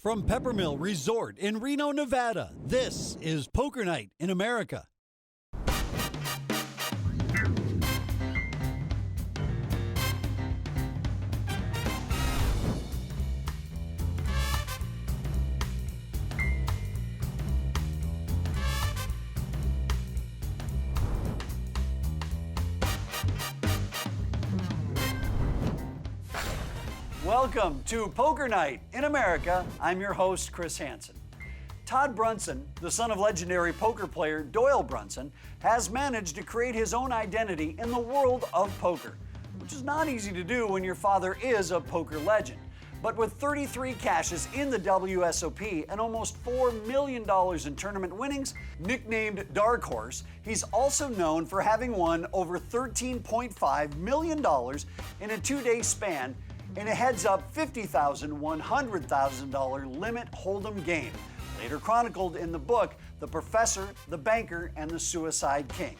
From Peppermill Resort in Reno, Nevada, this is Poker Night in America. Welcome to Poker Night in America. I'm your host, Chris Hansen. Todd Brunson, the son of legendary poker player Doyle Brunson, has managed to create his own identity in the world of poker, which is not easy to do when your father is a poker legend. But with 33 cashes in the WSOP and almost $4 million in tournament winnings, nicknamed Dark Horse, he's also known for having won over $13.5 million in a two-day span in a heads-up $50,000, $100,000 limit hold'em game, later chronicled in the book, The Professor, the Banker, and the Suicide King.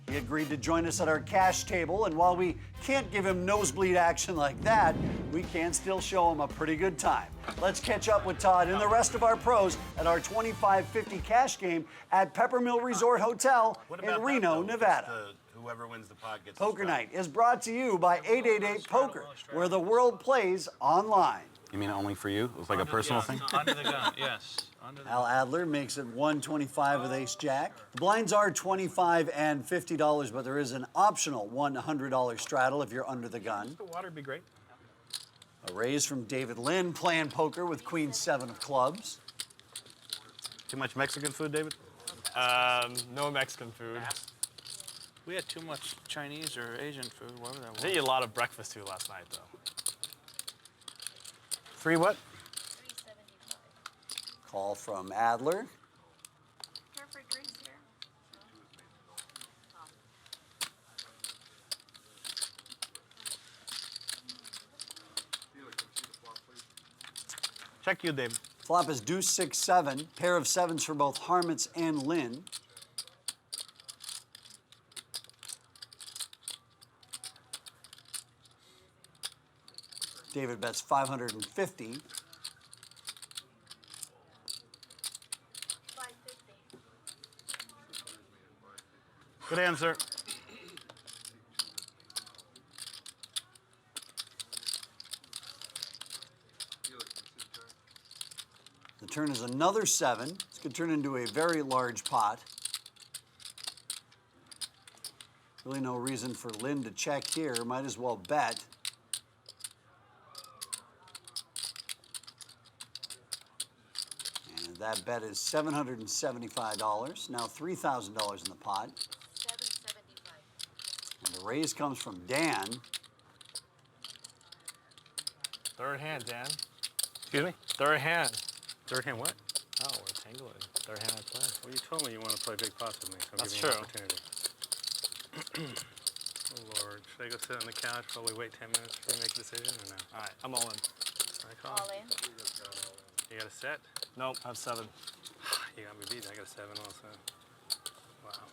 He agreed to join us at our cash table, and while we can't give him nosebleed action like that, we can still show him a pretty good time. Let's catch up with Todd and the rest of our pros at our $25.50 cash game at Peppermill Resort Hotel in Reno, Nevada. Whoever wins the pot gets Poker Night is brought to you by 888 Poker, where the world plays online. You mean only for you? It's like a personal thing? Under the gun, yes. Al Adler makes it 125 with Ace Jack. The blinds are $25 and $50, but there is an optional $100 straddle if you're under the gun. The water would be great. A raise from David Lynn playing poker with Queen 7 of clubs. Too much Mexican food, David? No Mexican food. We had too much Chinese or Asian food, whatever that I was. did eat a lot of breakfast too last night, though. Free what? Call from Adler. Care for drinks here? Check you, David. Flop is deuce 6-7, pair of sevens for both Harmits and Lynn. David bets 550. 550. Good answer. The turn is another 7. This could turn into a very large pot. Really no reason for Lynn to check here. Might as well bet. And that bet is $775. Now $3,000 in the pot. 775. And the raise comes from Dan. Third hand, Dan. Excuse me? Third hand. Third hand what? Oh, we're tangling. Third hand I play. Well, you told me you want to play big pots with me, so I'm That's giving you an true. opportunity. Oh, Lord. Should I go sit on the couch while we wait 10 minutes for you to make a decision, or no? All right, I'm all in. I call. All in. You got a set? Nope, I have 7. You got me beat. I got a 7 also. Wow.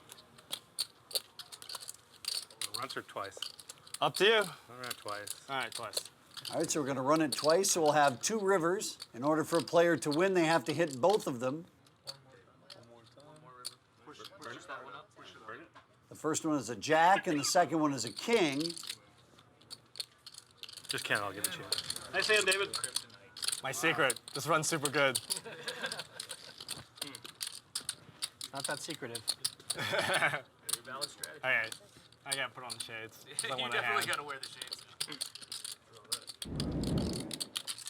Once or twice? Up to you. All right, twice. All right, twice. All right, so we're going to run it twice. So we'll have 2 rivers. In order for a player to win, they have to hit both of them. The first one is a jack, and the second one is a king. Just count. I'll give it to you. Nice hand, David. My secret. This runs super good. Not that secretive. Very valid strategy. All right, I gotta put on the shades. I You want a definitely hand. got to wear the shades.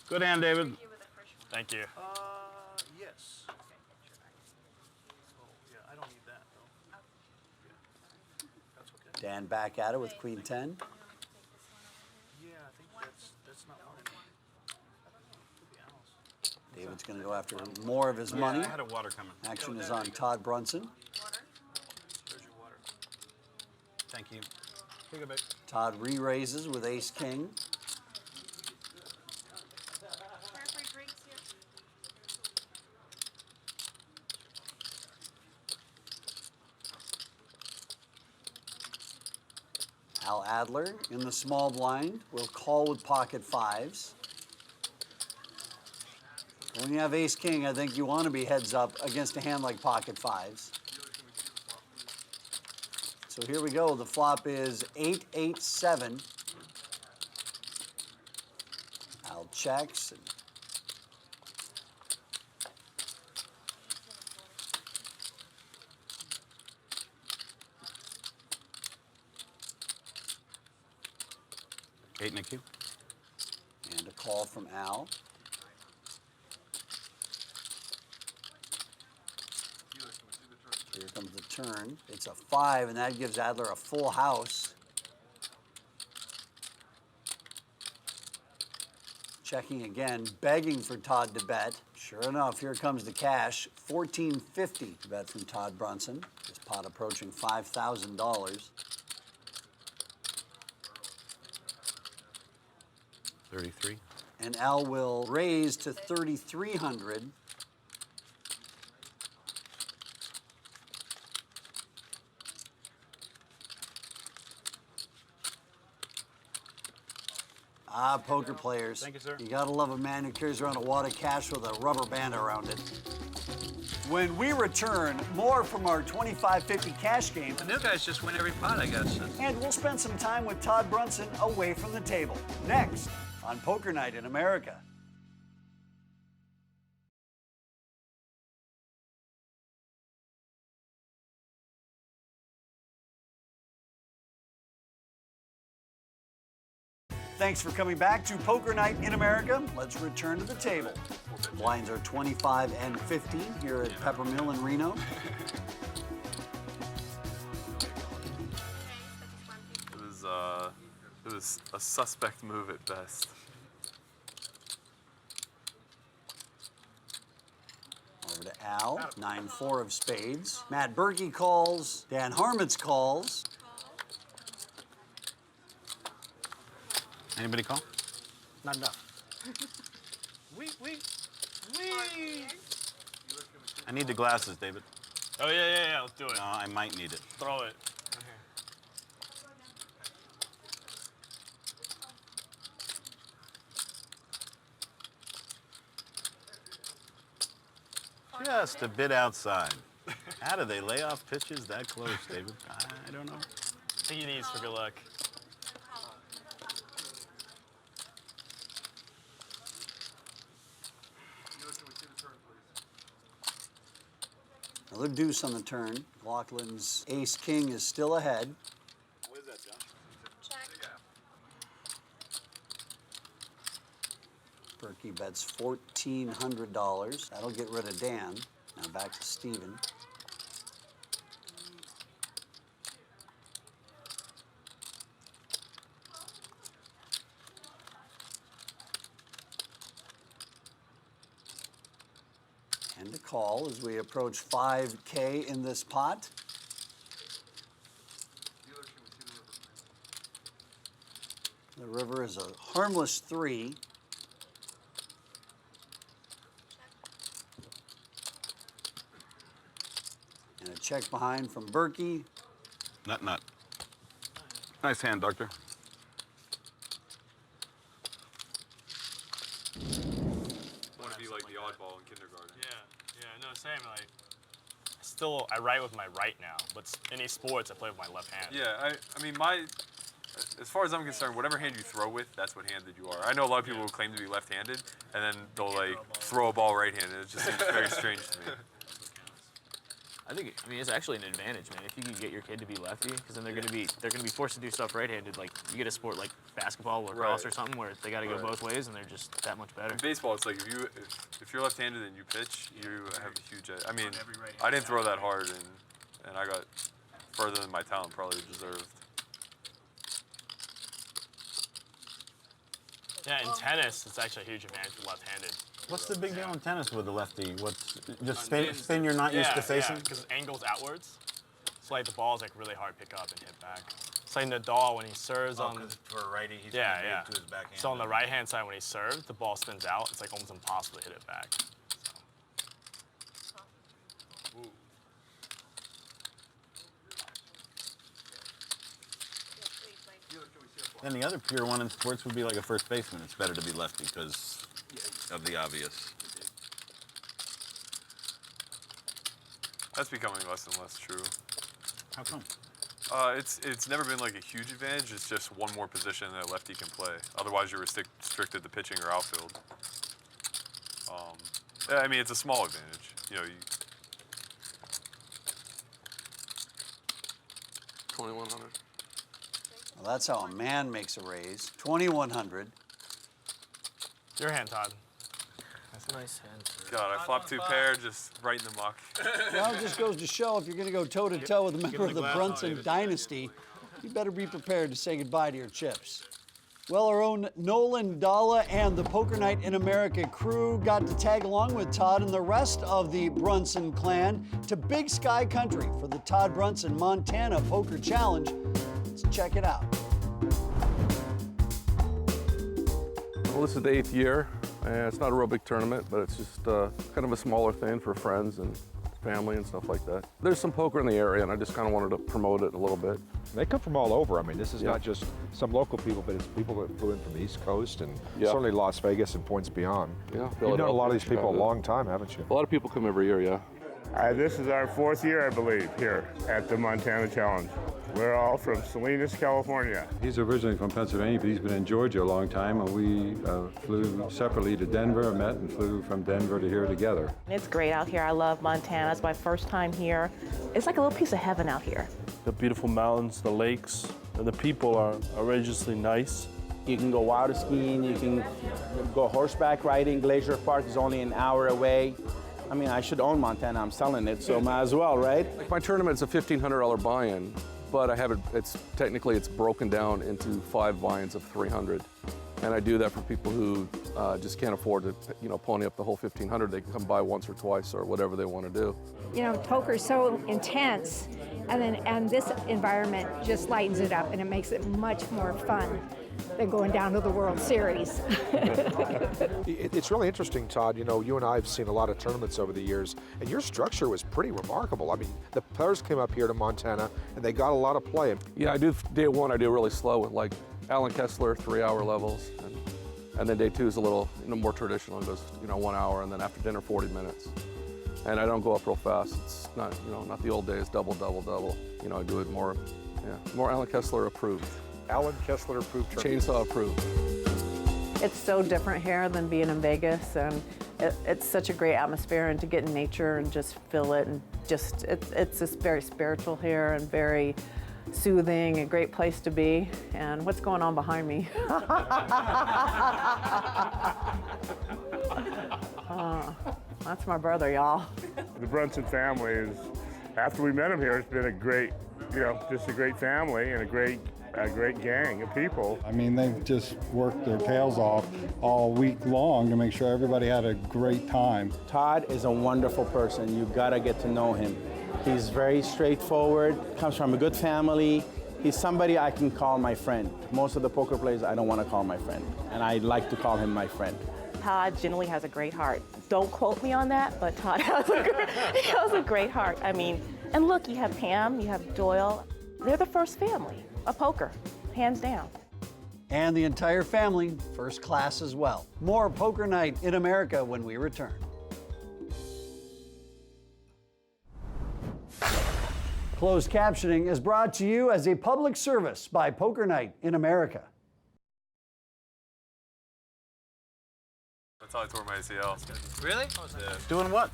Good hand, David. You with the first one. Thank you. Yes. Oh, yeah, I don't need that, though. That's okay. Dan back at it with Queen 10. Yeah, I think that's not one. Could be Alice. David's going to go after more of his money. I had a water coming. Action is on Todd Brunson. Water. There's your water. Thank you. Take a bit. Todd re-raises with Ace King. Care for drinks here? Al Adler in the small blind will call with pocket fives. When you have ace-king, I think you want to be heads up against a hand like pocket fives. So here we go. The flop is 8-8-7. Al checks. And Eight in a cue. And a call from Al. Here comes the turn. It's a 5, and that gives Adler a full house. Checking again, begging for Todd to bet. Sure enough, here comes the cash. $14.50 to bet from Todd Brunson. This pot approaching $5,000. 33. And Al will raise to 3,300. Ah, poker players. Thank you, sir. You gotta love a man who carries around a wad of cash with a rubber band around it. When we return, more from our $25.50 cash game, The new guys just win every pot, I guess. and we'll spend some time with Todd Brunson away from the table. Next on Poker Night in America. Thanks for coming back to Poker Night in America. Let's return to the table. Blinds are 25 and 15 here at Peppermill in Reno. It was a suspect move at best. Over to Al, 9-4 of spades. Matt Berkey calls. Dan Harmons calls. Anybody call? Not enough. Wee. I need the glasses, David. Oh, yeah, let's do it. No, I might need it. Throw it. Just a bit outside. How do they lay off pitches that close, David? I don't know. I think he needs for good luck. Another deuce on the turn. Laughlin's ace-king is still ahead. What is that, John? Check. Berkey bets $1,400. That'll get rid of Dan. Now back to Steven. And a call as we approach 5K in this pot. The river is a harmless 3. And a check behind from Berkey. Nut. Nice hand, Doctor. Want to be like the oddball in kindergarten. Yeah, no, same. Like, I write with my right now, but any sports, I play with my left hand. Yeah, I mean, as far as I'm concerned, whatever hand you throw with, that's what handed you are. I know a lot of people who claim to be left-handed, and then they'll like throw a ball right-handed. It just seems very strange to me. I mean, it's actually an advantage, man. If you can get your kid to be lefty, because then they're gonna be forced to do stuff right-handed. Like you get a sport like basketball, lacrosse, or something where they got to go both ways, and they're just that much better. In baseball, it's like if you're left-handed and you pitch, you have a huge edge. I mean, I didn't throw that hard, and I got further than my talent probably deserved. Yeah, in tennis, it's actually a huge advantage for left-handed. What's the big deal in tennis with the lefty? Just spin you're not used to facing? Yeah, because angles outwards. So like the ball's like really hard to pick up and hit back. It's like Nadal when he serves on. For a righty, he's Yeah. to his backhand. So on the right-hand side when he serves, the ball spins out. It's like almost impossible to hit it back. So. And the other pure one in sports would be like a first baseman. It's better to be lefty because of the obvious. That's becoming less and less true. How come? It's never been like a huge advantage. It's just one more position that a lefty can play. Otherwise, you're restricted to pitching or outfield. Yeah, I mean, it's a small advantage. You know, 2100. Well, that's how a man makes a raise. 2,100. Your hand, Todd. That's a nice hand. God, I flopped 2 pair just right in the muck. Well, it just goes to show if you're going to go toe-to-toe with a member of the Brunson dynasty, you better be prepared to say goodbye to your chips. Well, our own Nolan Dalla and the Poker Night in America crew got to tag along with Todd and the rest of the Brunson clan to Big Sky Country for the Todd Brunson Montana Poker Challenge. Let's check it out. Well, this is the 8th year, and it's not a real big tournament, but it's just kind of a smaller thing for friends and family and stuff like that. There's some poker in the area, and I just kind of wanted to promote it a little bit. They come from all over. I mean, this is Yeah. not just some local people, but it's people that flew in from the East Coast and Yeah. certainly Las Vegas and points beyond. Yeah, You've known a lot of these Philadelphia, people a Chicago. long time, haven't you? A lot of people come every year, yeah. This is our 4th year, I believe, here at the Montana Challenge. We're all from Salinas, California. He's originally from Pennsylvania, but he's been in Georgia a long time, and we flew separately to Denver, met and flew from Denver to here together. It's great out here. I love Montana. It's my first time here. It's like a little piece of heaven out here. The beautiful mountains, the lakes, and the people are outrageously nice. You can go water skiing, you can go horseback riding. Glacier Park is only an hour away. I mean, I should own Montana. I'm selling it, so might as well, right? Like my tournament's a $1,500 buy-in, but I have it, it's broken down into 5 buy-ins of 300. And I do that for people who just can't afford to, pony up the whole 1,500. They can come by once or twice or whatever they want to do. You know, poker's so intense, and this environment just lightens it up, and it makes it much more fun than going down to the World Series. It's really interesting, Todd. You know, you and I have seen a lot of tournaments over the years, and your structure was pretty remarkable. I mean, the players came up here to Montana, and they got a lot of play. Yeah, I do. Day 1, I do really slow with like Alan Kessler, 3-hour levels, and then day 2 is a little more traditional. It goes 1 hour, and then after dinner 40 minutes. And I don't go up real fast. It's not not the old days double. I do it more Alan Kessler approved. Alan Kessler approved tournament. Chainsaw approved. It's so different here than being in Vegas, and it's such a great atmosphere, and to get in nature and just feel it, and just it's just very spiritual here and very soothing, a great place to be. And what's going on behind me? That's my brother, y'all. The Brunson family is, after we met him here, it's been a great, just a great family and a great gang of people. I mean, they've just worked their tails off all week long to make sure everybody had a great time. Todd is a wonderful person. You gotta get to know him. He's very straightforward, comes from a good family. He's somebody I can call my friend. Most of the poker players I don't want to call my friend, and I like to call him my friend. Todd generally has a great heart. Don't quote me on that, but Todd has a great heart. I mean, and look, you have Pam, you have Doyle. They're the first family of poker, hands down. And the entire family, first class as well. More Poker Night in America when we return. Closed captioning is brought to you as a public service by Poker Night in America. That's how I tore my ACL. Really? Yeah. Doing what?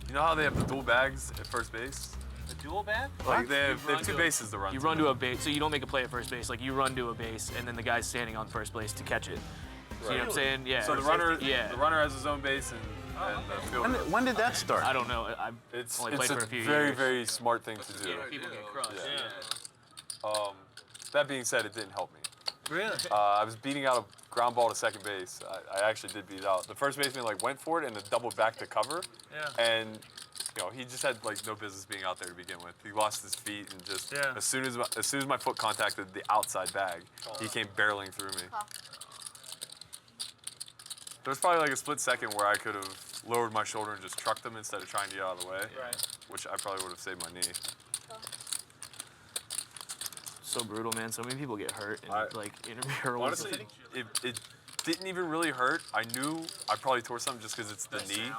You know how they have the dual bags at first base? The dual bag? Like they have 2 bases to run. You run to a base, so you don't make a play at first base. Like you run to a base, and then the guy's standing on first base to catch it. So you know what I'm saying? Yeah. So the runner has his own base and the fielder. When did that start? I don't know. I've only played for a few years. It's a very, very smart thing to do. Yeah, people get crushed. Yeah. That being said, it didn't help me. Really? I was beating out a ground ball to second base. I actually did beat it out. The first baseman went for it and it doubled back to cover. Yeah. And he just had no business being out there to begin with. He lost his feet and just as soon as my foot contacted the outside bag, he came barreling through me. There was probably a split second where I could have lowered my shoulder and just trucked him instead of trying to get out of the way, which I probably would have saved my knee. So brutal, man. So many people get hurt in intramural. Honestly, didn't even really hurt. I knew I probably tore something just because it's the knee.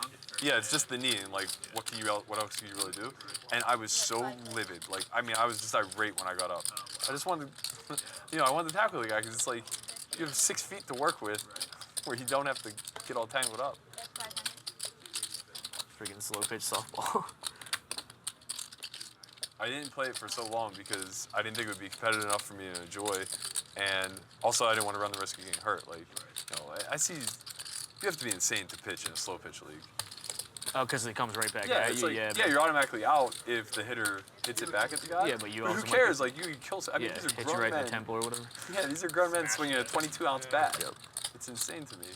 Yeah, it's just the knee, and like, what else can you really do? And I was so livid. Like, I mean, I was just irate when I got up. I just wanted, I wanted to tackle the guy because it's like you have 6 feet to work with, where you don't have to get all tangled up. Freaking slow pitch softball. I didn't play it for so long because I didn't think it would be competitive enough for me to enjoy, and also I didn't want to run the risk of getting hurt. Like, I see you have to be insane to pitch in a slow pitch league. Oh, because it comes right back Yeah, at it's you. like, Yeah, you're automatically out if the hitter hits it back at the guy. Yeah, but you who also cares? Like, you kill. I mean, these are hit grown you right men. in the temple or whatever. Yeah, these are grown men swinging a 22-ounce bat. Yep. It's insane to me.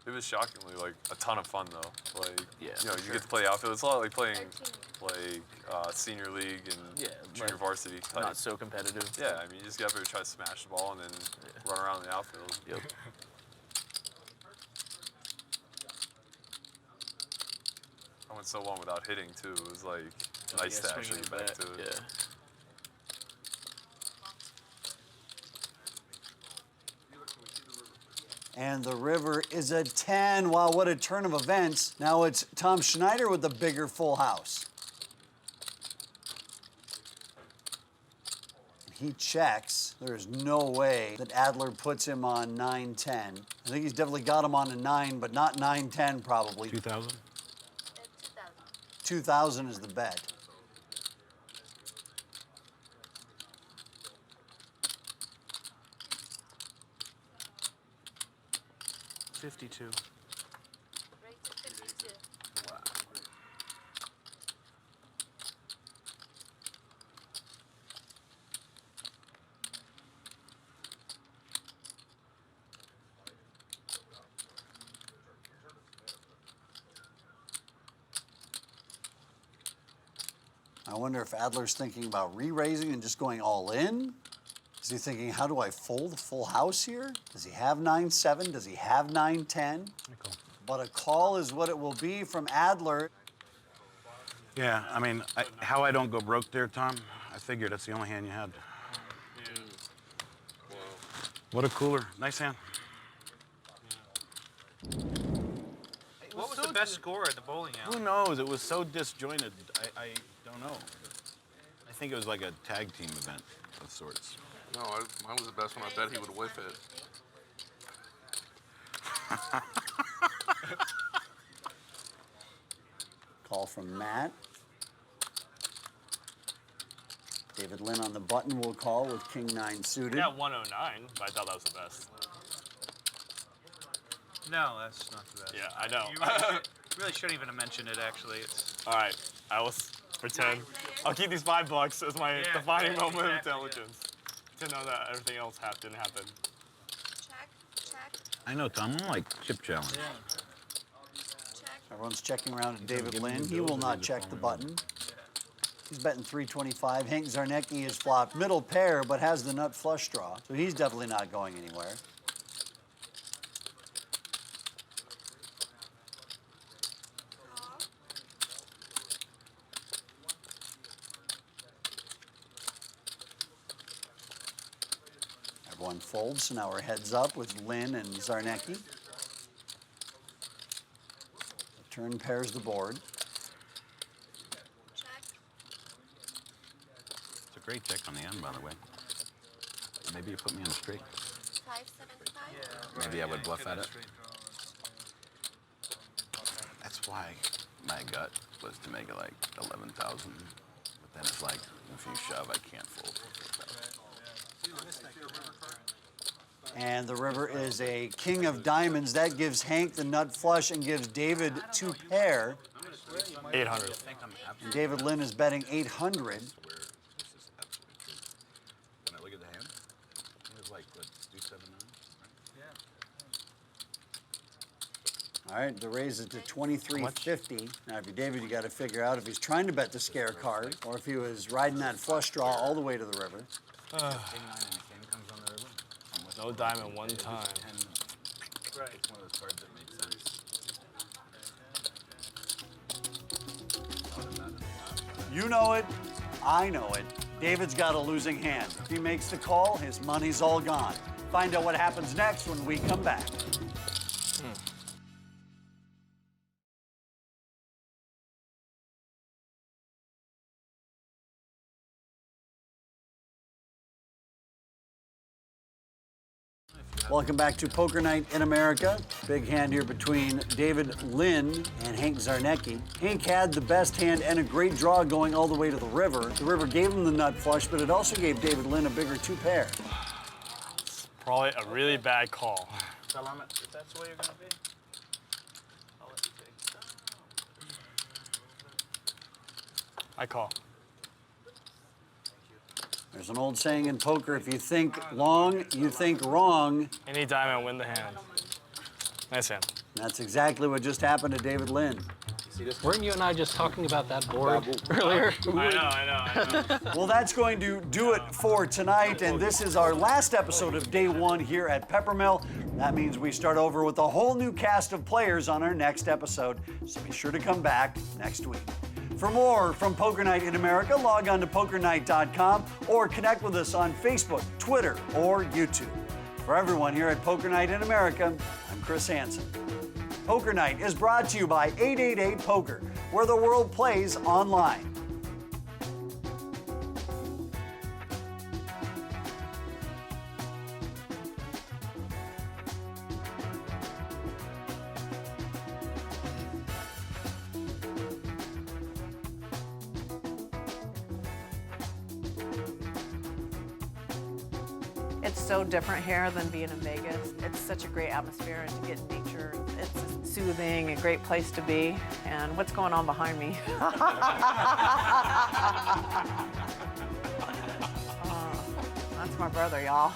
It was shockingly like a ton of fun though. Like, you get to play outfield. It's a lot like playing like senior league and junior varsity type. Not so competitive. Yeah, I mean, you just get up there and try to smash the ball and then run around in the outfield. Yep. I went so long without hitting too. It was like nice to actually get back to it. Yeah. And the river is a 10. Wow, what a turn of events. Now it's Tom Schneider with the bigger full house. He checks. There's no way that Adler puts him on 9-10. I think he's definitely got him on a 9, but not 9-10 probably. 2,000? 2,000 is the bet. $52. I wonder if Adler's thinking about re-raising and just going all in. Is he thinking, how do I fold a full house here? Does he have 9-7? Does he have 9-10? But a call is what it will be from Adler. Yeah, I mean, how I don't go broke there, Tom, I figured that's the only hand you had. What a cooler. Nice hand. What was the best score at the bowling alley? Who knows? It was so disjointed. I don't know. I think it was like a tag team event of sorts. No, mine was the best one. I bet he would whiff it. Call from Matt. David Lynn on the button will call with King 9 suited. Yeah, 109, but I thought that was the best. No, that's not the best. Yeah, I know. You really shouldn't even have mentioned it, actually. All right, I will pretend. I'll keep these $5 as my defining moment of intelligence to know that everything else didn't happen. I know, Tom. I'm like chip challenge. Everyone's checking around at David Lynn. He will not check the button. He's betting 325. Hank Zarnecki is flopped middle pair, but has the nut flush draw, so he's definitely not going anywhere. Everyone folds, so now we're heads up with Lynn and Zarnecki. The turn pairs the board. It's a great check on the end, by the way. Maybe you put me on a straight. 575? Maybe I would bluff at it. That's why my gut was to make it like 11,000. But then it's like, if you shove, I can't fold for 4,000. And the river is a king of diamonds. That gives Hank the nut flush and gives David 2 pair. 800. And David Lynn is betting 800. When I look at the hand, it was like, what, 279? All right, the raise it to 23.50. Now, if you're David, you got to figure out if he's trying to bet the scare card or if he was riding that flush draw all the way to the river. No diamond one time. Right. It's one of those cards that makes sense. You know it, I know it. David's got a losing hand. If he makes the call, his money's all gone. Find out what happens next when we come back. Welcome back to Poker Night in America. Big hand here between David Lynn and Hank Zarnecki. Hank had the best hand and a great draw going all the way to the river. The river gave him the nut flush, but it also gave David Lynn a bigger two pair. It's probably a really bad call. If that's the way you're going to be, I'll let you take. I call. There's an old saying in poker, if you think long, you think wrong. Anytime I win the hand. Nice hand. That's exactly what just happened to David Lynn. Weren't you and I just talking about that board earlier? I know. Well, that's going to do it for tonight, and this is our last episode of Day 1 here at Peppermill. That means we start over with a whole new cast of players on our next episode, so be sure to come back next week. For more from Poker Night in America, log on to pokernight.com or connect with us on Facebook, Twitter, or YouTube. For everyone here at Poker Night in America, I'm Chris Hansen. Poker Night is brought to you by 888 Poker, where the world plays online. It's so different here than being in Vegas. It's such a great atmosphere and to get in nature. It's soothing, a great place to be. And what's going on behind me? That's my brother, y'all.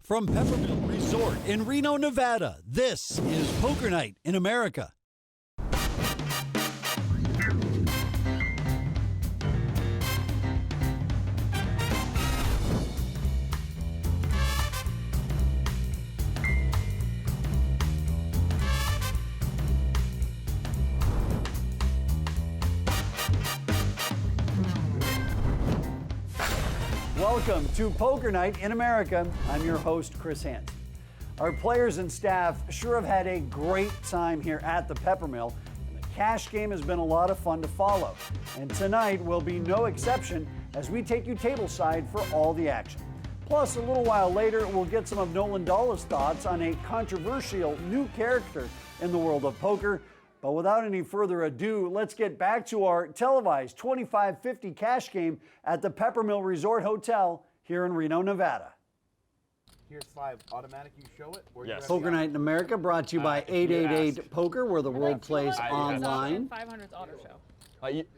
From Peppermill Resort in Reno, Nevada, this is Poker Night in America. Welcome to Poker Night in America. I'm your host, Chris Hansen. Our players and staff sure have had a great time here at the Peppermill, and the cash game has been a lot of fun to follow. And tonight will be no exception as we take you tableside for all the action. Plus, a little while later, we'll get some of Nolan Dalla's thoughts on a controversial new character in the world of poker. But without any further ado, let's get back to our televised $25.50 cash game at the Peppermill Resort Hotel here in Reno, Nevada. Here's 5 automatic, you show it? Yes. Poker Night in America brought to you by 888 Poker, where the world plays online. 500's auto show.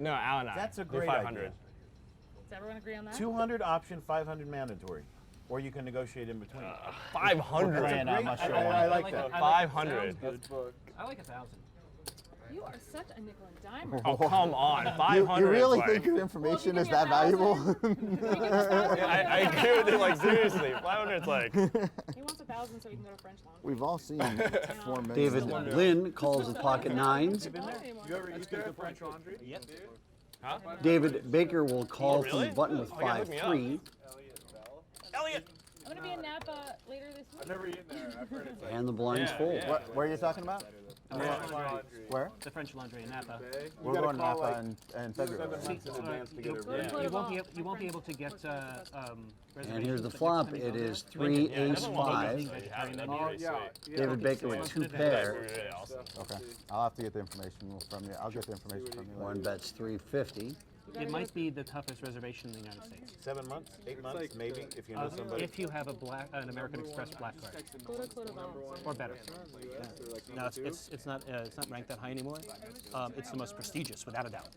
No, Alan and I. That's a do great 500. idea. Does everyone agree on that? 200 option, 500 mandatory. Or you can negotiate in between. 500. I like that. 500. I like 1,000. You are such a nickel and dimer. Oh, come on. 500. You really like, think your information is that valuable? I agree with you, like, seriously. 500 is like... He wants 1,000 so he can go to French Laundry. We've all seen 4 minutes. David Lynn calls with pocket nines. You ever used the French Laundry? Yep. Huh? David Baker will call really? from the button with Oh, yeah, look me 5-3. Elliot! I'm going to be in Napa later this week. I've never eaten there. I've heard it's And the blinds fold. Where are you talking about? Where? The French Laundry in Napa. We're going to Napa in February. You won't be able to get And here's the flop. It is 3 ace 5. David Baker with 2 pair. Okay. I'll have to get the information from you. I'll get the information from you. One bets 350. It might be the toughest reservation in the United States. 7 months? 8 months? Maybe, if you know somebody. If you have an American Express black card. Or better. Yeah. No, it's not ranked that high anymore. It's the most prestigious, without a doubt.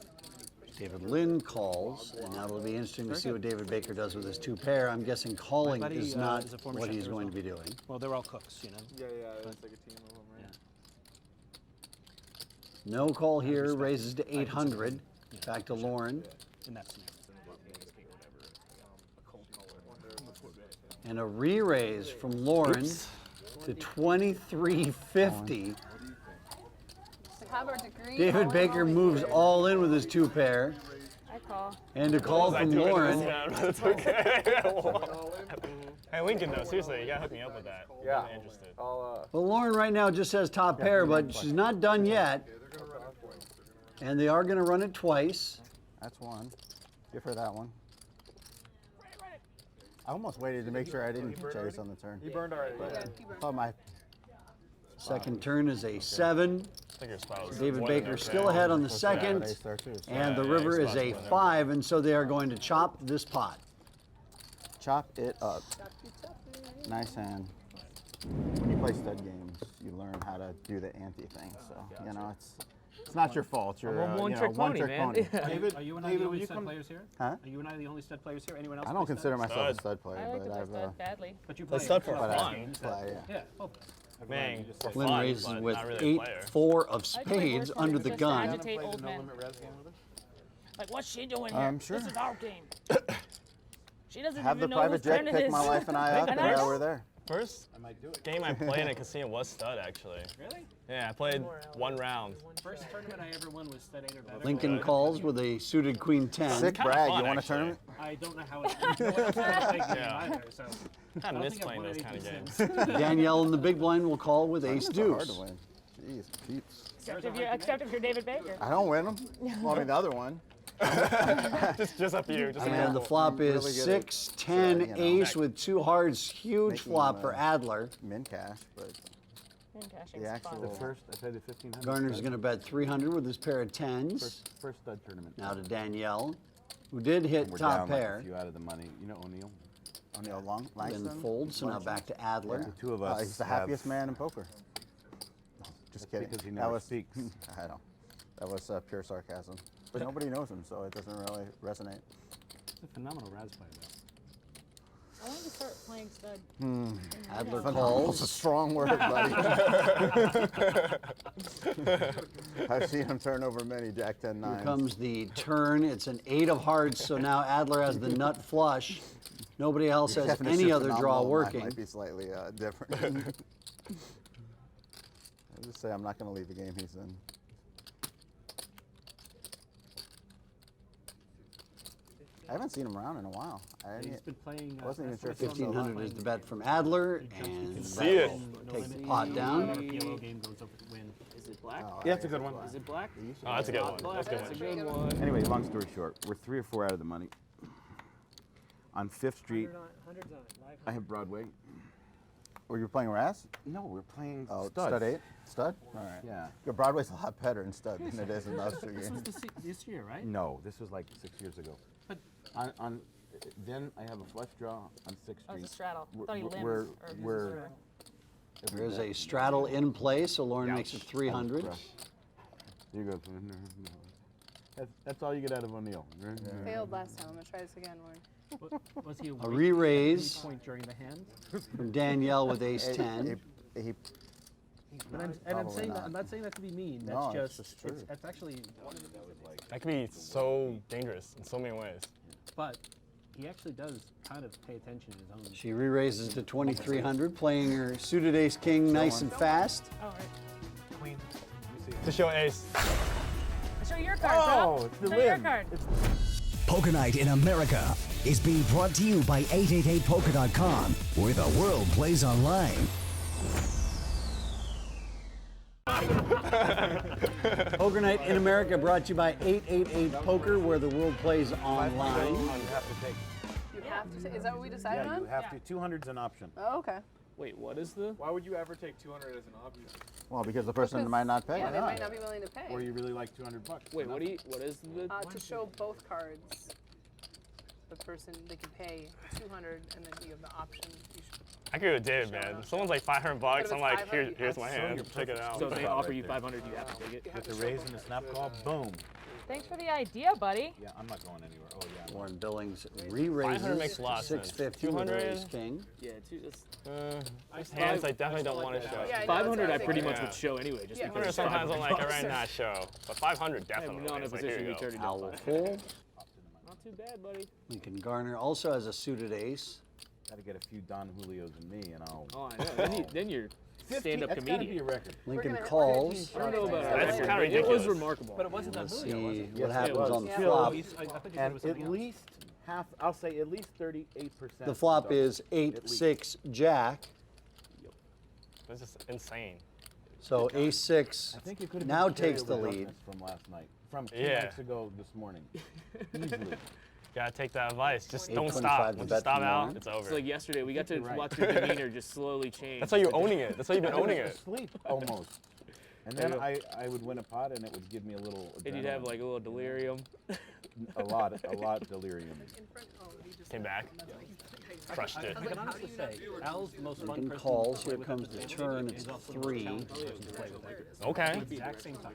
David Lynn calls, and now it'll be interesting to see what David Baker does with his 2 pair. I'm guessing calling is not what he's going to be doing. Well, they're all cooks, you know. Yeah, it's like a team of them, right? Yeah. No call here, raises to 800. Back to Lauren. And a re-raise from Lauren to 2350. have our degree. David Baker moves all in with his 2 pair. I call. And a call from Lauren. That's okay. Hey, Lincoln, though, seriously, you gotta hook me up with that. Yeah. I'm interested. Well, Lauren right now just has top pair, but she's not done yet. And they are going to run it twice. That's one. Give her that one. I almost waited to make sure I didn't chase on the turn. He burned already. Oh, my. Second turn is a 7. David Baker still ahead on the second. And the river is a 5, and so they are going to chop this pot. Chop it up. Nice hand. When you play stud games, you learn how to do the ante thing. So, you know, it's not your fault. You're I'm a one-trick pony. David, are you and I the only stud players here? Huh? Are you and I the only stud players here? Anyone else? I don't play consider stud? myself a stud player, I like to but play I've. stud badly. But you play stud for club fun. games. Play, Yeah. Oh. Man, for Flynn fun, raises but with not really a player. 8-4 of I play spades worse under than the just gun. agitate old men. Like, what's she doing here? Sure. This is our game. She doesn't Have the even know private whose turn jet it pick is. my wife and I up, and yeah, we're there. First game I played in a casino was stud, actually. Really? Yeah, I played 1 round. First tournament I ever won was stud 8 or better. Lincoln calls with a suited queen 10. Sick Kinda brag. fun, You want a actually. tournament? I don't know how it's Yeah. either, so. I don't miss think I've playing won those any kind of since. games. Danielle in the big blind will call with ace They're hard deuce. to win. Jeez, peeps. Except if you're David Baker. I don't win them. Well, I mean, the other one. just up you. Just And the flop is really good 6, 10, you know, ace with 2 hearts. Huge making, flop for Adler. Min cash, but Cashing's the actual. fun. First, I played the 1500. Garner's going to bet 300 with his pair of 10s. First stud tournament. Now to Danielle, who did hit We're top down like pair. a few out of the money. You know O'Neill? O'Neill Then Langston. folds, so now back to Adler. The two of us He's the have- happiest man in poker. Just kidding. because he that never was, speaks. I know. That was pure sarcasm. But nobody knows him, so it doesn't really resonate. It's a phenomenal Raz player, though. I want to start playing stud. Adler Phenomenal's a calls. strong word, buddy. I've seen him turn over many Jack 10 Here 9s. comes the turn. It's an 8 of hearts, so now Adler has the nut flush. Nobody else Your has definition any of other draw phenomenal might- working. Might be slightly different. I'll just say I'm not going to leave the game he's in. I haven't seen him around in a while. He's been playing. Wasn't even sure if he was still 1500 alive. is the bet from Adler, and See it. take the pot down. PLO game goes over to win. Is it black? Oh, Yeah, it's a good one. Is it black? Oh, that's a good one. Black, That's a good one. one. Anyway, long story short, we're 3 or 4 out of the money. On 5th Street, I have Broadway. Were you playing Raz? No, we're playing Oh, studs. stud 8? Stud? All right. Yeah. Your Broadway's a lot better in stud than it is in those two This was games. this year, right? No, this was like 6 years ago. But Then I have a flush draw on 6th Oh, Street. it's a straddle. I We're- thought he limbs. we're- or he was we're- a- There's a straddle in play, so Lauren makes it 300. You go. That's all you get out of O'Neill. Failed last time. I'm gonna try this again, Lauren. was he A re-raise point during the hand? from Danielle with ace 10. And I'm Probably saying that, not. I'm not saying that to be mean. That's No, it's just just true. That's actually. That could be so dangerous in so many ways. But he actually does kind of pay attention to his own. She re-raises to 2300, playing her suited ace king nice and fast. Oh, right. Queen. To show ace. Show your card, Oh, bro. it's the Show your limb. card. Poker Night in America is being brought to you by 888poker.com, where the world plays online. Poker Night in America brought to you by 888 Poker, where the world plays online. You have to take. You have to. Is that what we decided Yeah, on? you have to. 200's an option. Oh, okay. Wait, what is the? Why would you ever take 200 as an option? Well, because the person might not pay. Yeah, they might not be willing to pay. Or you really like 200 bucks. Wait, what do you? What is the? To show both cards, the person they can pay 200, and then you have the option. You should, I could go with David, man. If someone's like 500 bucks, I'm like, here's my hand. Check it out. So they offer you 500, you have to take it. With the raise and the snap call, boom. Thanks for the idea, buddy. Yeah, I'm not going anywhere. Oh, yeah. Lauren Billings re-raises 500 makes a lot of sense. 650 with 200? ace king. Yeah, Just hands I definitely don't want to show. Yeah, I know, 500 I that's pretty what much Yeah. would show anyway, just Yeah. because. 200 sometimes I'm like, I'd 500 rather not show. But 500 I'm definitely. not in a It's like, here position you to go. turn it Owl down. will fold. Not too bad, buddy. Lincoln Garner also has a suited ace. Got to get a few Don Julios in me, and I'll. Oh, I know. Then you're stand-up That's gotta be comedian. a record. Lincoln calls. I don't know about That's that. kinda It was ridiculous. remarkable. But it wasn't that Let's movie, was see it? what happens on the Yeah. flop. I thought you said it And was something at else. least half, I'll say at least 38%. The flop is 8-6 Jack. That's just insane. So Ace-6 I think it could have now been takes the carryover lead. roughness from last night, from 2 Yeah. nights ago this morning. Easily. Gotta take that advice. Just don't 8.25 stop. the Once bet you stop from out, Lauren. it's over. It's like yesterday. We got to Right. watch the demeanor just slowly change. That's how you're owning it. That's how you've been owning it. Asleep almost. And There then you I would win a pot and it would give me a little. And you'd have adrenaline. like a little delirium. a lot delirium. Came back. Crushed it. I can honestly say, Al's the most fun Lincoln person calls. to play Here with comes at the table. turn. He's It's also the most 3. challenging person to play with at the table. Okay. At the exact same time.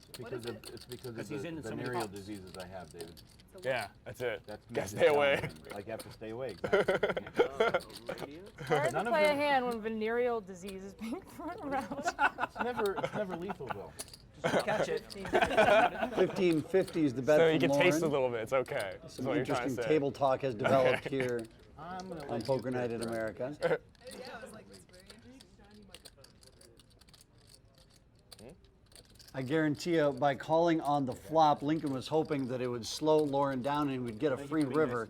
It's because of Because he's in the so many venereal pots. diseases I have, David. Yeah, that's it. That's Gotta makes it stay away. challenging. Like you have to stay away. Exactly. Hard to None of play a them- hand when venereal disease is being thrown around. It's never lethal though. Catch it. 1550 is the bet So from you can taste a Lauren. little bit. It's okay. That's Some what you're trying to interesting say. table talk has developed Okay. here I'm gonna on let Poker you Night in characterize. America. I guarantee you, by calling on the flop, Lincoln was hoping that it would slow Lauren down and he would get a free river.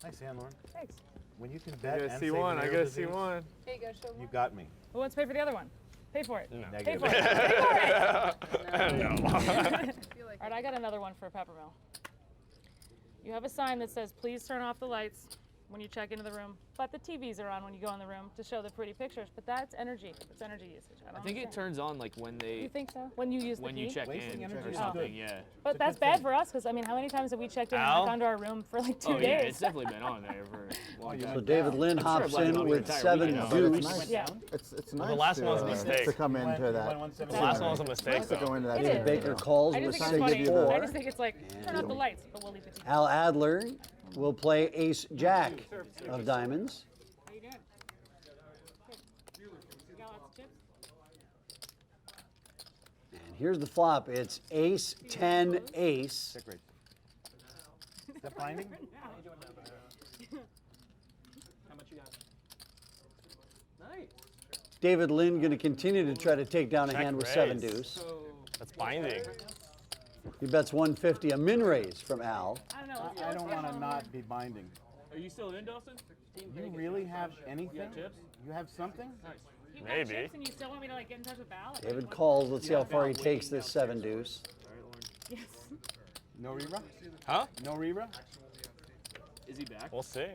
Nice hand, Lauren. Thanks. When you can I bet gotta and see say one. I venereal gotta see disease, one. Hey, go show You got me. Who wants to pay for the other one? Pay for it. No. Pay Negative. for it. Pay for it. No. All right, I got another one for Peppermill. You have a sign that says, please turn off the lights when you check into the room, but the TVs are on when you go in the room to show the pretty pictures, but that's energy. It's energy usage. I I don't think it understand. turns on like when they You think so? When you use the when key? you check Wasting in energy or is something. good. Yeah. But that's bad for us, because I mean, how many times have we checked in and Al? gone to our room for like 2 Oh days? yeah, it's definitely been on there for a long So time. David Lynn I'm sure hops I've left it in on the with entire 7 weekend. deuce. Yeah. It's Well, nice. the last to, one's a mistake. To come into that. The last one was a mistake, Nice to go though. into that. It is. table. Baker calls I with just think it's funny. 6-4. I just think it's like, turn off the lights, but we'll leave it to you. Al Adler will play Ace-Jack of diamonds. How you doing? You got lots of chips? And here's the flop. It's Ace-10-Ace. Check raise. Is that binding? How much you got? Nice. David Lynn going to continue to try to take down a Check hand with raise. 7 deuce. That's binding. He bets 150, a min raise from Al. I don't know. I don't want to not be binding. Are you still in, Dawson? You really have anything? chips? You have something? You got Maybe. chips and you still want me to like get in touch with Val? David calls. Let's see how far he takes this 7 deuce. Yes. No Rira? Huh? No Rira? Is he back? We'll see.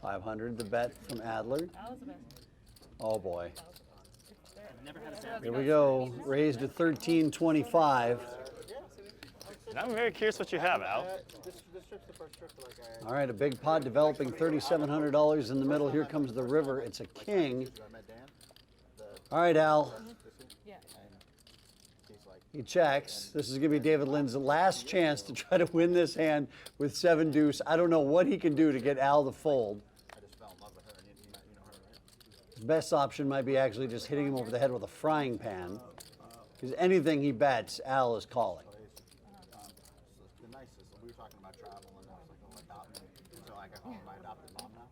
500, the bet from Adler. That was the best. Oh boy. Never had a bad Here we go. Raised to 1325. I'm very curious what you have, Al. This trip's the first trip like I... All right, a big pot developing, $3,700 in the middle. Here comes the river. It's a king. All right, Al. Yeah. He checks. This is going to be David Lynn's last chance to try to win this hand with 7 deuce. I don't know what he can do to get Al to fold. I just fell in love with her, and you know her, right? His best option might be actually just hitting him over the head with a frying pan. Because anything he bets, Al is calling. The nicest, we were talking about travel, and I was like, oh, adopt me. So I got called my adopted mom now.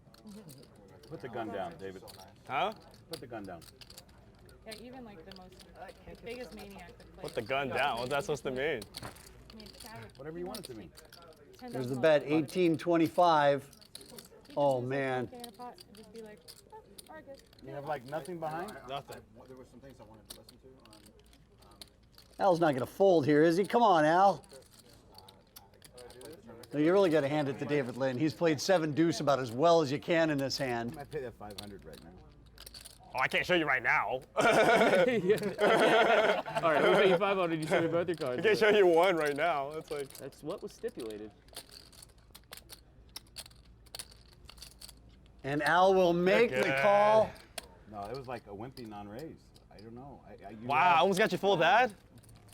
Put the gun down, David. Huh? Put the gun down. Yeah, even like the most, the biggest maniac that plays. Put the gun down. What's that supposed to mean? I mean, that would- Whatever you want it to mean. There's the bet, 1825. Oh, man. In a pot and just be like, oh, all right, good. You have like nothing behind? Nothing. There were some things I wanted to listen to on... Al's not going to fold here, is he? Come on, Al. No, you really got to hand it to David Lynn. He's played 7 deuce about as well as you can in this hand. I might pay that 500 right now. Oh, I can't show you right now. All right, we'll pay you 500. You show me both your cards. I can't show you one right now. It's like That's what was stipulated. And Al will make the Good. call. No, it was like a wimpy non-raise. I don't know. You wow, I almost got you full dad.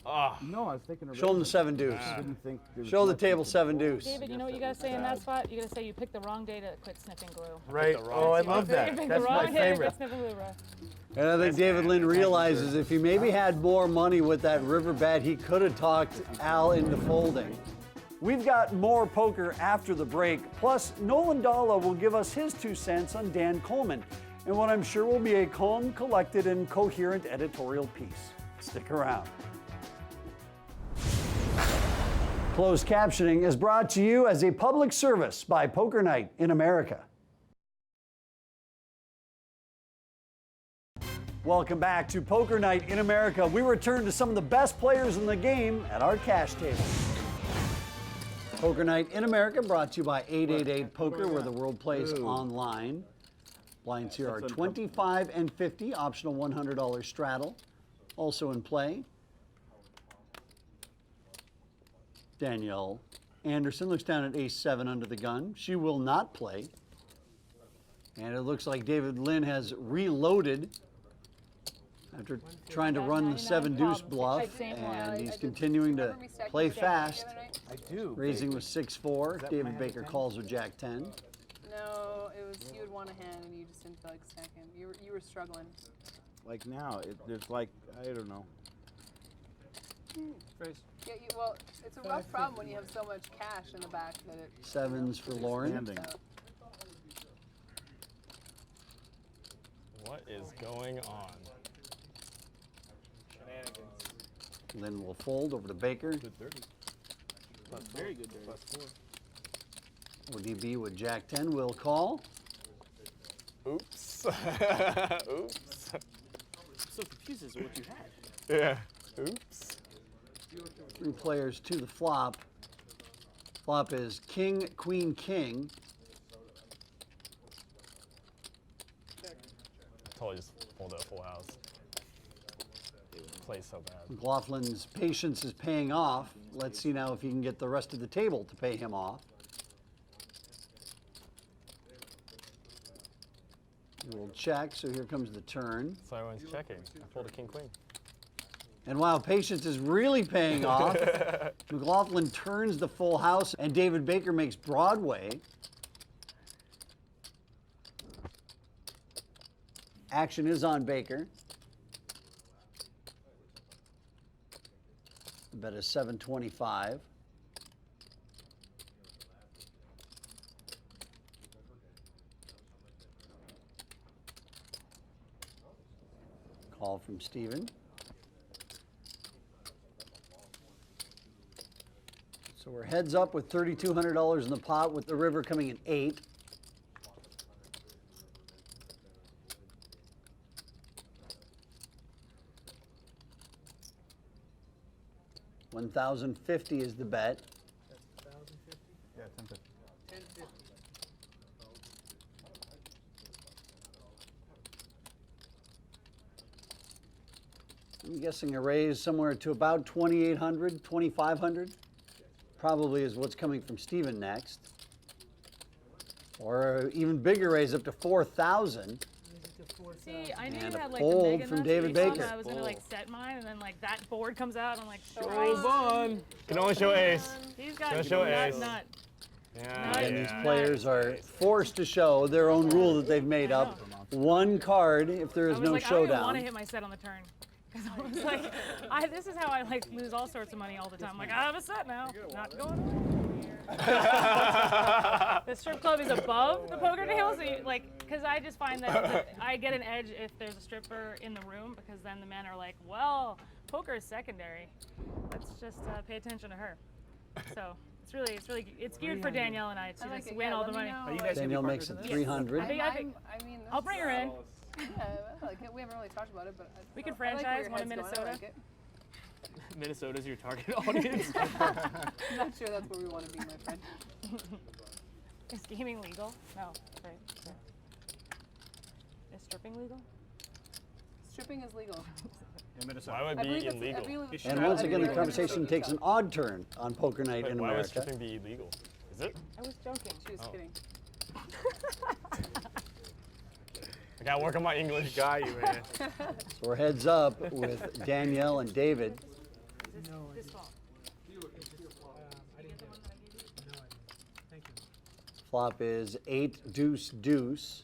Oh. No, I was thinking of Show him the 7 deuce. Didn't think there was Show the much table you could 7 do. deuce. David, you know what you gotta say in that spot? You gotta say you picked the wrong day to quit sniffing glue. Right. Oh, I love You that. picked That's the my wrong day to favorite. quit sniffing glue, bro. And I think David Lynn realizes if he maybe had more money with that river bet, he could have talked Al into folding. We've got more poker after the break. Plus, Nolan Dalla will give us his 2 cents on Dan Coleman and what I'm sure will be a calm, collected, and coherent editorial piece. Stick around. Closed captioning is brought to you as a public service by Poker Night in America. Welcome back to Poker Night in America. We return to some of the best players in the game at our cash table. Poker Night in America brought to you by 888 Poker, where the world plays online. Blinds here are 25 and 50, optional $100 straddle. Also in play, Danielle Anderson looks down at ace-7 under the gun. She will not play. And it looks like David Lynn has reloaded after trying to run the 7-deuce bluff, and he's continuing to play fast. I do. Raising with 6-4. David Baker calls with Jack-10. No, it was you had won a hand and you just didn't feel like stacking. You were struggling. Like now, there's like, I don't know. Yeah, well, it's a rough problem when you have so much cash in the back that it. 7s for Lauren. What is going on? Lynn will fold over to Baker. Very good dirty. ODB with Jack-10 will call. Oops. Oops. I'm so confused as to what you had. Yeah. Oops. 3 players to the flop. Flop is king, queen, king. I totally just pulled a full house. Plays so bad. McLaughlin's patience is paying off. Let's see now if he can get the rest of the table to pay him off. He will check, so here comes the turn. So everyone's checking. I pulled a king-queen. And while patience is really paying off, McLaughlin turns the full house, and David Baker makes Broadway. Action is on Baker. The bet is 725. Call from Steven. So we're heads up with $3,200 in the pot, with the river coming in 8. $1,050 is the bet. Yeah, 1050. I'm guessing a raise somewhere to about 2,800, 2,500. Probably is what's coming from Steven next. Or an even bigger raise up to 4,000. See, I knew And you a had like fold the big from enough David so Baker. I was gonna like set mine, and then like that board comes out, and I'm like, Hold on. Can only show ace. He's got Can show ace. nut. Yeah. And these players are forced to show their own rule that they've made up. One card if there is I was no like, I don't even want showdown. to hit my set on the turn. Because I was like, this is how I like lose all sorts of money all the time. I'm like, I have a set now. Not going The strip club is above the poker table, so you, like, because I just find that I get an edge if there's a stripper in the room, because then the men are like, well, poker is secondary. Let's just pay attention to her. So it's geared for Danielle and I to just win all the money. Danielle makes it 300. I'll bring her in. Yeah, I like it. We haven't really talked about it, but We can I like where franchise your one in head's going. I Minnesota. like it. Minnesota's your target audience. I'm not sure that's where we want to be, my friend. Is gaming legal? No, right. Is stripping legal? Stripping is legal. Why would it be illegal? And once again, the conversation takes an odd turn on Poker Night Wait, in why would America. stripping be illegal? Is it? I was joking. She was kidding. I gotta work on my English. Got you, man. So we're heads up with Danielle and David. This fall. Flop is 8 deuce deuce.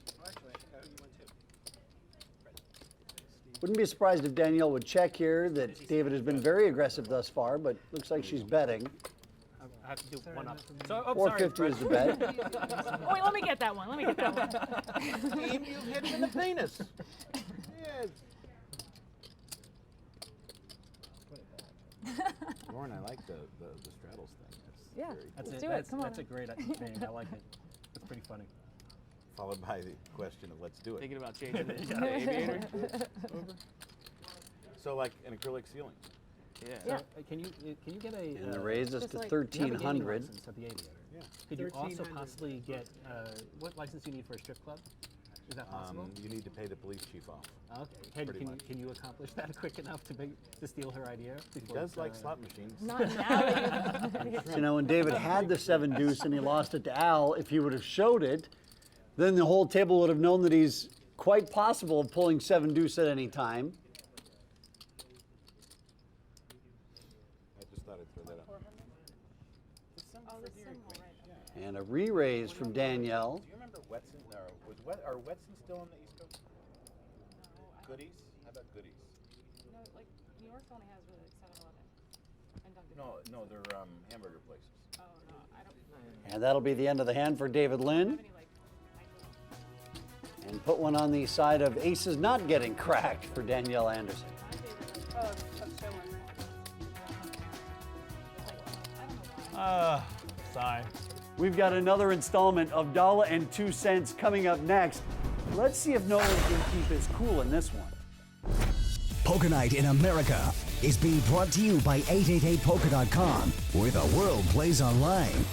Wouldn't be surprised if Danielle would check here. That David has been very aggressive thus far, but looks like she's betting. I have to do one up. So, oh, 450 is the bet. Oh, wait, let me get that one. Let me get that one. Team, you hit him in the penis. Yeah. Lauren, I like the straddles thing. Yeah, That's let's it. do That's, it. Come on. that's a great name. I like it. It's pretty funny. Followed by the question of let's do it. Thinking about changing the aviator. So like an acrylic ceiling. Yeah. So, can you get a? And the raise us to you have a gaming 1,300. license at the Aviator. Yeah. Could you also possibly get what license do you need for a strip club? Is that possible? You need to pay the police chief off. Okay. Can you accomplish that quick enough to steal her idea? He does like slot machines. Not now. So now when David had the 7 deuce and he lost it to Al, if he would have showed it, then the whole table would have known that he's quite possible of pulling 7 deuce at any time. I just thought I'd throw that out. And a re-raise from Danielle. Do you remember Wetson? Are Wetson still on the East Coast? Goodies? How about Goodies? No, like New York only has really 7-Eleven and Dunkin'. No, they're hamburger places. Oh no, I don't. And that'll be the end of the hand for David Lynn. And put one on the side of aces not getting cracked for Danielle Anderson. Oh, that's so Sorry. We've got another installment of Dollar and 2 Cents coming up next. Let's see if Nolan can keep his cool in this one. Poker Night in America is being brought to you by 888poker.com, where the world plays online.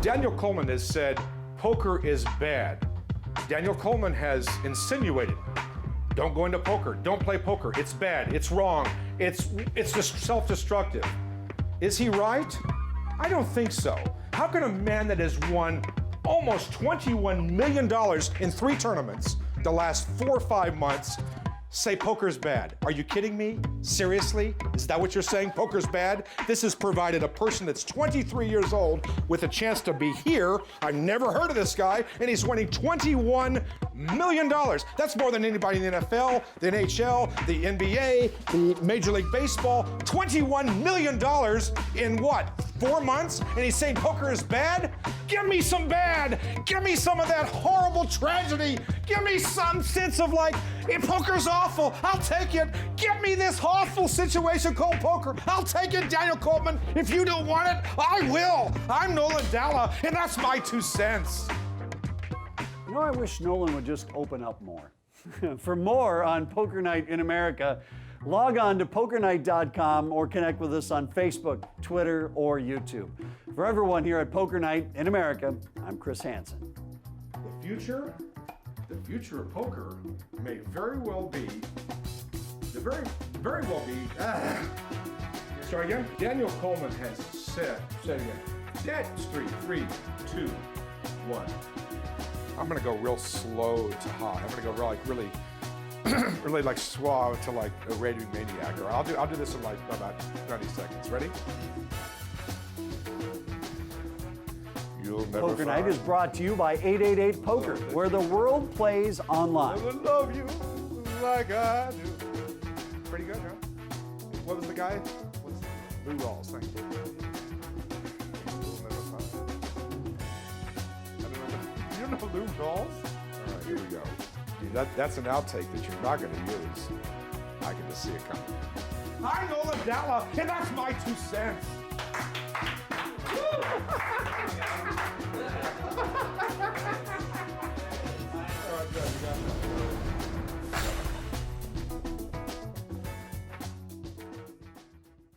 Daniel Coleman has said poker is bad. Daniel Coleman has insinuated, don't go into poker, don't play poker, it's bad, it's wrong, it's just self-destructive. Is he right? I don't think so. How can a man that has won almost $21 million in 3 tournaments the last 4 or 5 months say poker's bad? Are you kidding me? Seriously? Is that what you're saying? Poker's bad? This has provided a person that's 23 years old with a chance to be here. I've never heard of this guy, and he's winning $21 million. That's more than anybody in the NFL, the NHL, the NBA, the Major League Baseball. $21 million in what, 4 months? And he's saying poker is bad? Give me some bad. Give me some of that horrible tragedy. Give me some sense of like, if poker's awful, I'll take it. Give me this awful situation called poker. I'll take it, Daniel Coleman. If you don't want it, I will. I'm Nolan Dalla, and that's my 2 cents. You know, I wish Nolan would just open up more. For more on Poker Night in America, log on to pokernight.com or connect with us on Facebook, Twitter, or YouTube. For everyone here at Poker Night in America, I'm Chris Hansen. The future of poker may very well be, very well be, sorry again? Daniel Coleman has said again, that's 3, 2, 1. I'm gonna go real slow to high. I'm gonna go really really like suave to like a raving maniac. Or I'll do this in like about 30 seconds. Ready? You'll never Poker Night is brought to you by 888 Poker, where the world plays online. Never love you like I do. Pretty good, huh? What was the guy? What's Lou Rawls? Thank you. You don't know Lou Rawls? All right, here we go. That's an outtake that you're not going to use. I can just see it coming. I'm Nolan Dalla, and that's my 2 cents. All right, good. You got that.